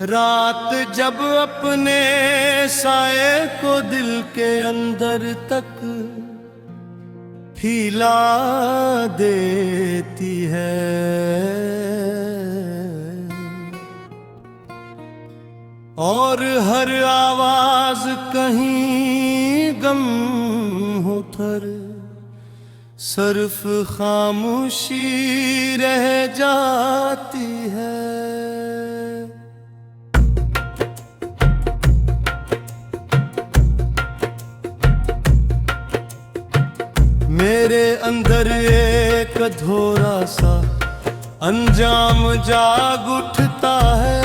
रात जब अपने साए को दिल के अंदर तक फैला देती है, और हर आवाज कहीं गम उतर सिर्फ खामोशी रह जाती है। मेरे अंदर एक अधूरा सा अंजाम जाग उठता है,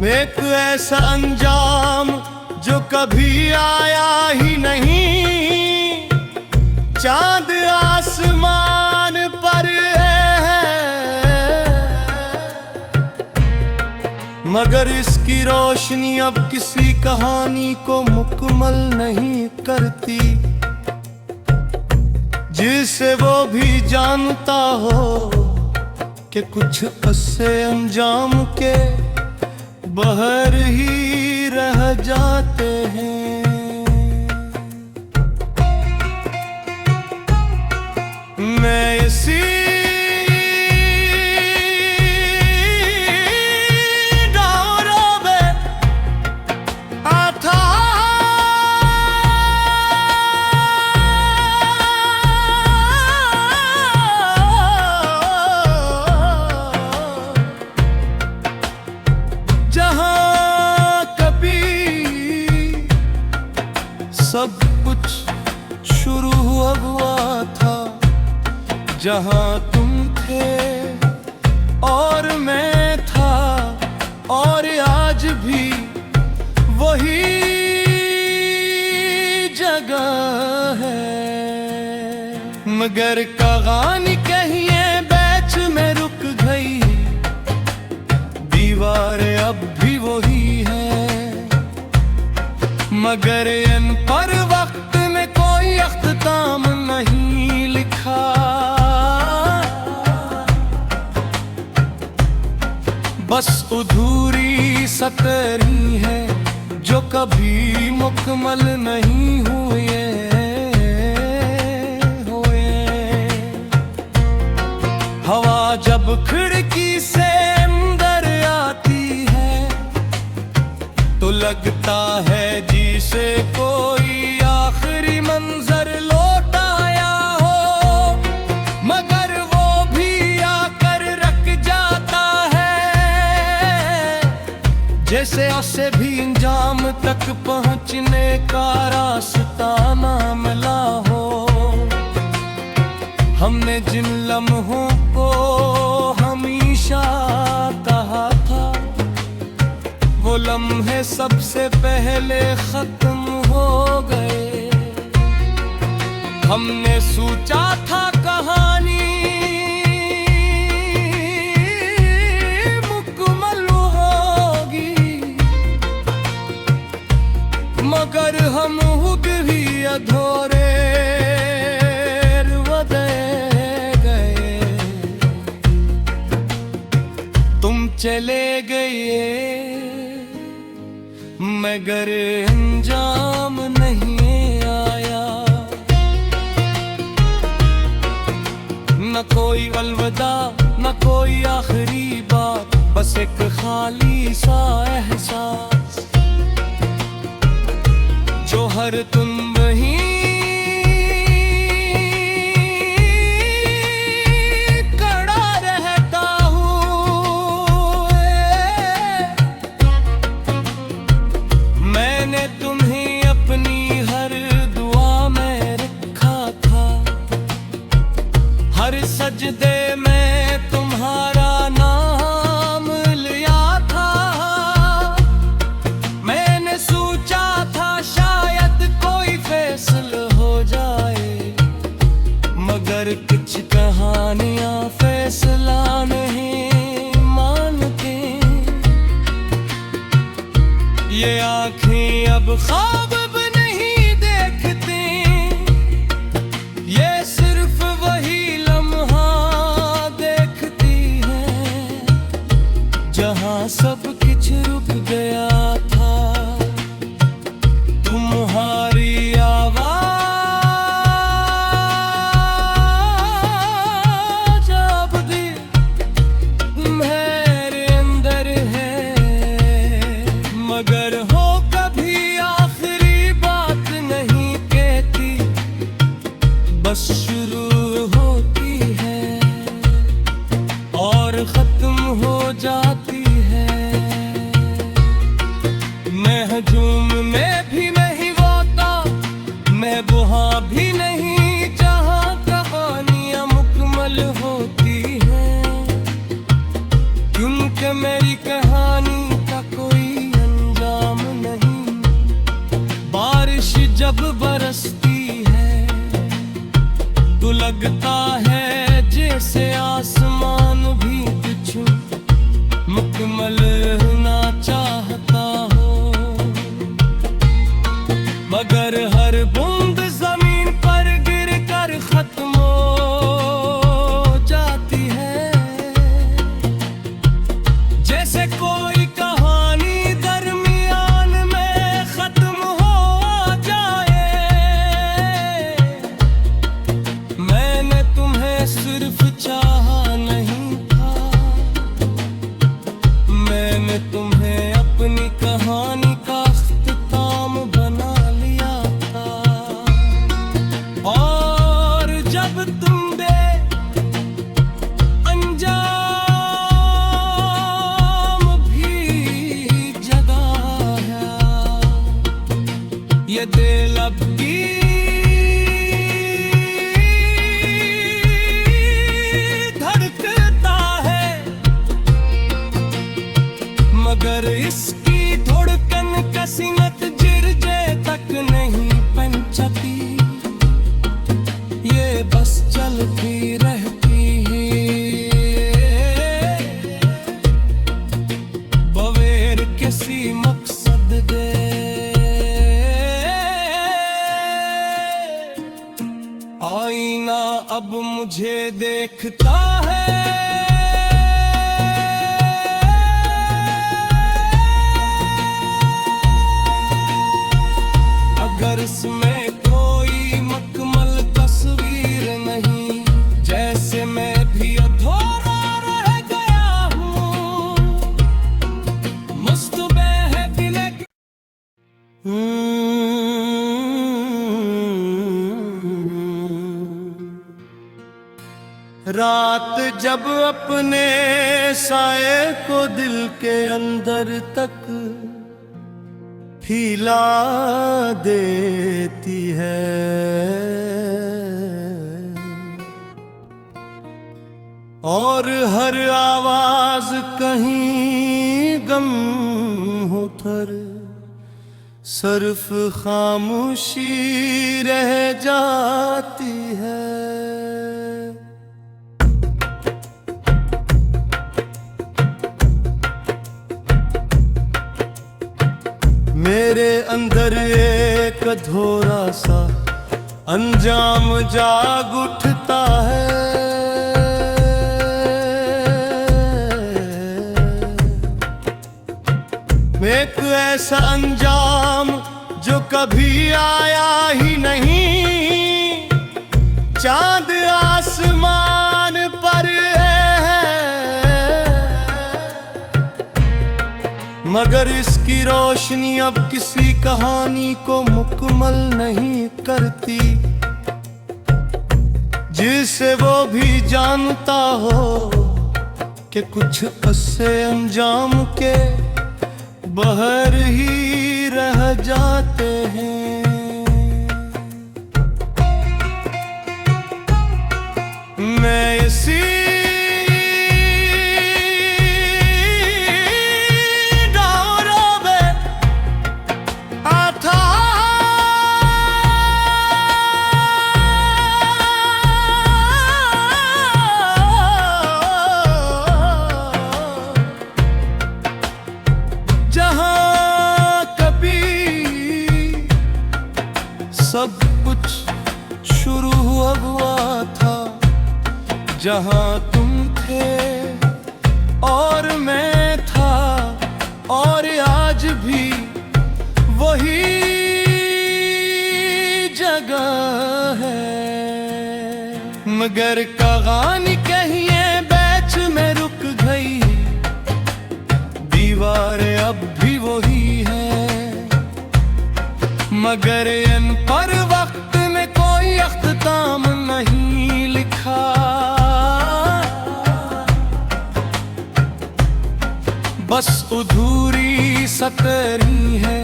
एक ऐसा अंजाम जो कभी आया ही नहीं। चांद आसमान पर है मगर इसकी रोशनी अब किसी कहानी को मुकम्मल नहीं करती, जिसे वो भी जानता हो कि कुछ ऐसे अंजाम के बाहर ही रह जाते हैं। मैं इसी दौरों में आता जहां कभी सब कुछ शुरू हुआ था, जहां तुम थे और मैं था, और आज भी वही जगह है। मगर कहानी कहीं बीच में रुक गई, दीवारें अब भी वही है, मगर इन पर वक्त में कोई अख्ताम नहीं लिखा। बस अधूरी सतरी है जो कभी मुकम्मल नहीं हुए। हवा जब खिड़की से अंदर आती है तो लगता है जिसे कोई आखिरी मंजर लौट आया हो, मगर वो भी आकर रख जाता है, जैसे उसे भी अंजाम तक पहुंचने का रास्ता ना मिला हो। हमने जिन लम्हों को हमेशा कहा था, वो लम्हे सबसे पहले खत्म हो गए। हमने सोचा था कहानी मुकम्मल होगी, मगर हम खुद ही अधूरे चले गए, मगर अंजाम नहीं आया। न कोई अलविदा न कोई आखिरी बात, बस एक खाली सा एहसास जो हर तुम वहीं सजदे में तुम्हारा नाम लिया था। मैंने सोचा था शायद कोई ये आँखें अब ख्वाब भी नहीं देखती, ये सिर्फ वही लम्हा देखती है जहाँ सब कुछ रुक गया था। तुम्हारी आवाज़ अब भी मेरे अंदर है, मगर हो कभी आखिरी बात नहीं कहती, बस शुरू होती है और खत्म हो जाती है। मैं हजूम में भी नहीं होता, मैं वहाँ भी नहीं जहाँ कहानियाँ मुकम्मल होती हैं, क्योंकि मेरी कहानी का कोई अंजाम नहीं। बारिश जब बरसती है तो लगता है जैसे आसमान भी कुछ मुकम्मल ना चाहता हो, मगर हर बूंद जमीन पर गिर कर खत्म हो जाती है। जैसे कोई कहानी दरमियान में खत्म हो जाए। मैंने तुम्हें सिर्फ चाहा नहीं था, मैंने तुम्हें अपनी कहानी का अख्तिताम बना लिया था। और जब तुम अंजाम भी जगाया, ये दिल अब भी धड़कता है, मगर इसकी धड़कन कसीमत जिरजे तक नहीं पंचती, ये बस चलती रहती बगैर किसी मकसद दे। आईना अब मुझे देखता है, अगर इसमें कोई मुकम्मल तस्वीर नहीं, जैसे मैं भी अधूरा रह गया हूँ, मुस्तबे है दिल की। रात जब अपने साए को दिल के अंदर तक फैला देती है, और हर आवाज कहीं गम हो थर, सिर्फ खामोशी रह जाती है। मेरे अंदर एक अधूरा सा अंजाम जाग उठता है, एक ऐसा अंजाम जो कभी आया ही नहीं। चांद आसमान पर है, मगर इसकी रोशनी अब किसी कहानी को मुकम्मल नहीं करती, जिसे वो भी जानता हो कि कुछ ऐसे अंजाम के बहर ही रह जाते हैं। मैं इसी दौरों में आता, जहाँ जहां तुम थे और मैं था, और आज भी वही जगह है। मगर कहानी कहिए बैच में रुक गई, दीवार अब भी वही है। मगर इन पर वक्त में कोई अख्ताम नहीं लिखा। बस अधूरी सतरी है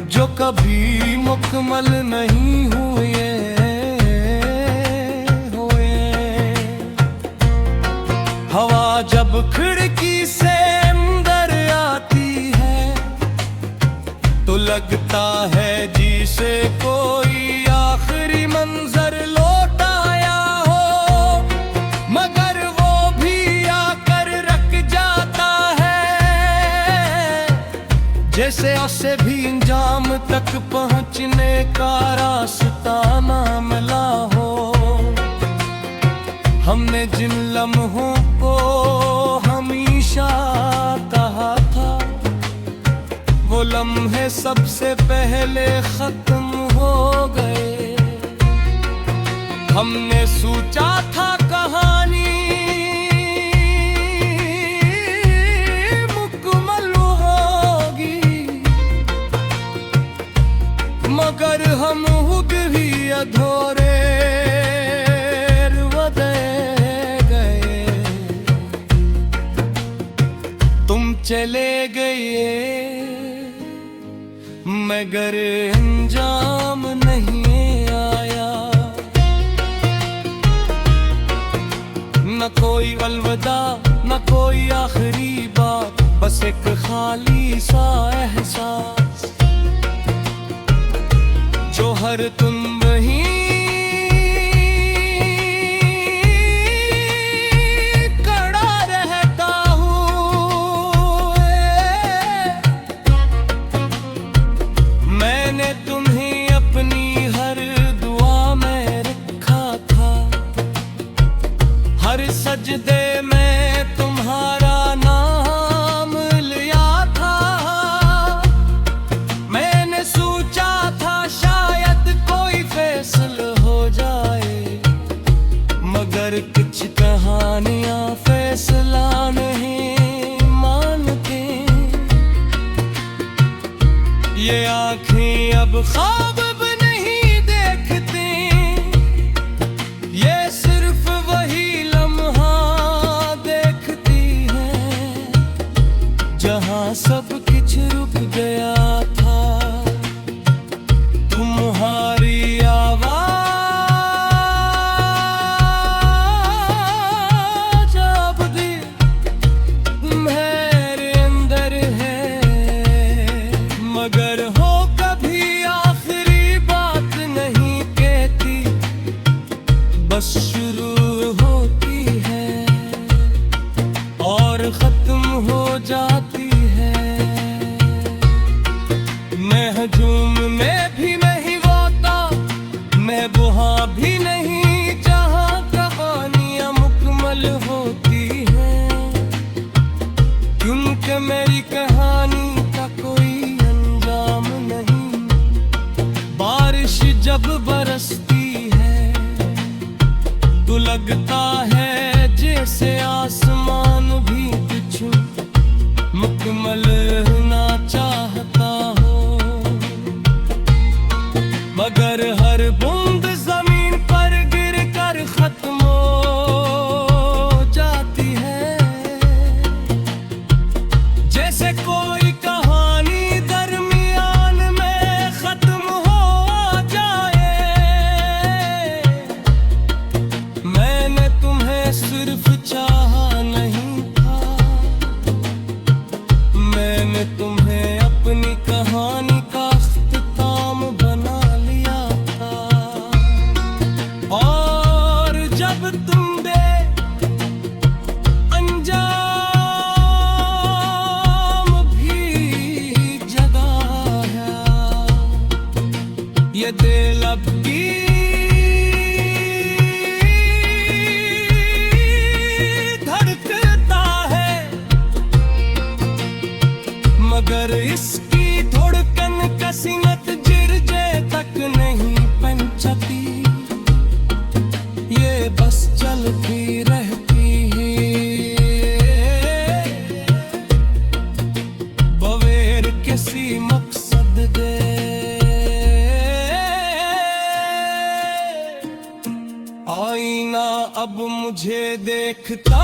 जो कभी मुकम्मल नहीं हुए। हवा जब खिड़की से अंदर आती है तो लगता है जिसे कोई आखिरी मंजर लौट आया हो। मगर वो भी आकर रख जाता है, जैसे उसे भी अंजाम तक पहुंचने का रास्ता ना मिला हो। हमने जिन लम्हों को हमेशा कहा था, वो लम्हे सबसे पहले खत्म हो गए। हमने सोचा था कहानी मुकम्मल होगी, मगर हम खुद ही अधूरे चले गए, मगर अंजाम नहीं आया। न कोई अलविदा न कोई आखिरी बात, बस एक खाली सा एहसास जो हर तुम वहीं सजदे में तुम्हारा नाम लिया था। मैंने सोचा था शायद कोई फैसला हो जाए, मगर कुछ कहानियां फैसला नहीं मानती। ये आँखें अब ख्वाब नहीं देखती, ये सिर्फ वही जहां सब कुछ रुक गया था। तुम्हारी आवाज अब भी मेरे अंदर है, मगर हो कभी आखिरी बात नहीं कहती, बस शुरू होती है और खत्म हो जाती है। मैं हजूम में भी नहीं होता, मैं वहाँ भी नहीं जहाँ कहानियाँ मुकम्मल होती हैं, क्योंकि मेरी कहानी का कोई अंजाम नहीं। बारिश जब बरसती है तो लगता है जैसे आसमान भी कुछ मुकम्मल ना चाहता हो, मगर हर बूंद जमीन पर गिर कर खत्म हो जाती है। जैसे कोई कहानी दरमियान में खत्म हो जाए। मैंने तुम्हें सिर्फ चाहा नहीं था, मैंने तुम्हें अपनी कहानी का अख्ताम बना लिया था। और जब तुम अंजाम भी जगाया, ये दिल अब भी कसीनत जिरजे तक नहीं पंचती, ये बस चलती रहती बवेर किसी मकसद दे। आईना अब मुझे देखता